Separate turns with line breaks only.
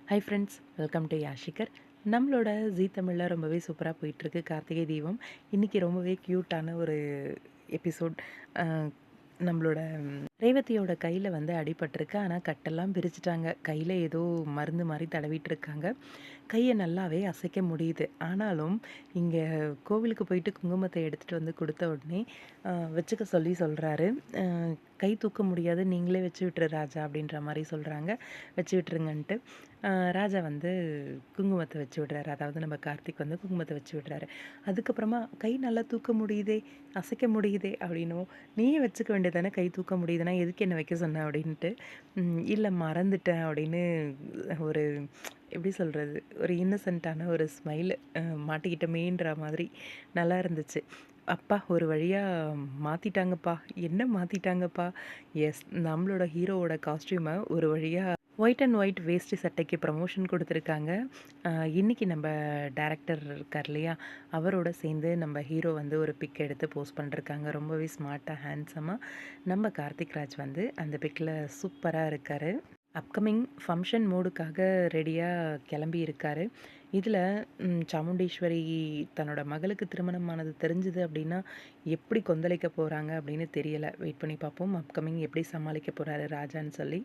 High friends, welcome to யாஷிகர். நம்மளோட ஜீ தமிழில் ரொம்பவே சூப்பராக போயிட்டுருக்கு கார்த்திகை தீபம். இன்றைக்கி ரொம்பவே க்யூட்டான ஒரு எபிசோட். நம்மளோட ரேவதியோட கையில் வந்து அடிபட்டிருக்கு. ஆனால் கட்டெல்லாம் பிரிச்சுட்டாங்க. கையில் ஏதோ மருந்து மாதிரி தடவிட்டு இருக்காங்க. கையை நல்லாவே அசைக்க முடியுது. ஆனாலும் இங்கே கோவிலுக்கு போயிட்டு குங்குமத்தை எடுத்துகிட்டு வந்து கொடுத்த உடனே வச்சுக்க சொல்லி சொல்கிறாரு. கை தூக்க முடியாது, நீங்களே வச்சு விட்டுரு ராஜா அப்படின்ற மாதிரி சொல்கிறாங்க. வச்சு விட்டுருங்கன்ட்டு ராஜா வந்து குங்குமத்தை வச்சு விடுறாரு. அதாவது நம்ம கார்த்திக் வந்து குங்குமத்தை வச்சு விடுறாரு. அதுக்கப்புறமா கை நல்லா தூக்க முடியுதே, அசைக்க முடியுதே அப்படின்னும், நீயே வச்சுக்க வேண்டியதானே, கை தூக்க முடியுதுன்னா எதுக்கு என்ன வைக்க சொன்ன அப்படின்ட்டு, இல்லை மறந்துட்டேன் அப்படின்னு ஒரு எப்படி சொல்கிறது, ஒரு இன்னசென்ட்டான ஒரு ஸ்மைல், மாட்டிக்கிட்டமேன்ற மாதிரி நல்லா இருந்துச்சு. அப்பா ஒரு வழியாக மாற்றிட்டாங்கப்பா, என்ன மாற்றிட்டாங்கப்பா. எஸ், நம்மளோட ஹீரோவோட காஸ்டியூமை ஒரு வழியாக ஒயிட் அண்ட் ஒயிட் வேஷ்டி சட்டைக்கு ப்ரமோஷன் கொடுத்துருக்காங்க. இன்றைக்கி நம்ம டேரக்டர் இருக்கார் இல்லையா, அவரோட சேர்ந்து நம்ம ஹீரோ வந்து ஒரு பிக் எடுத்து போஸ்ட் பண்ணிருக்காங்க. ரொம்பவே ஸ்மார்ட்டாக ஹேண்ட்ஸமாக நம்ம கார்த்திக் ராஜ் வந்து அந்த பிக்கில் சூப்பராக இருக்கார். அப்கமிங் ஃபங்க்ஷன் மோடுக்காக ரெடியாக கிளம்பி இருக்கார். இதில் சாமுண்டீஸ்வரி தன்னோட மகளுக்கு திருமணமானது தெரிஞ்சுது அப்படின்னா எப்படி கொந்தளிக்க போகிறாங்க அப்படின்னு தெரியலை. வெயிட் பண்ணி பார்ப்போம் அப்கமிங் எப்படி சமாளிக்க போகிறாரு ராஜான்னு சொல்லி.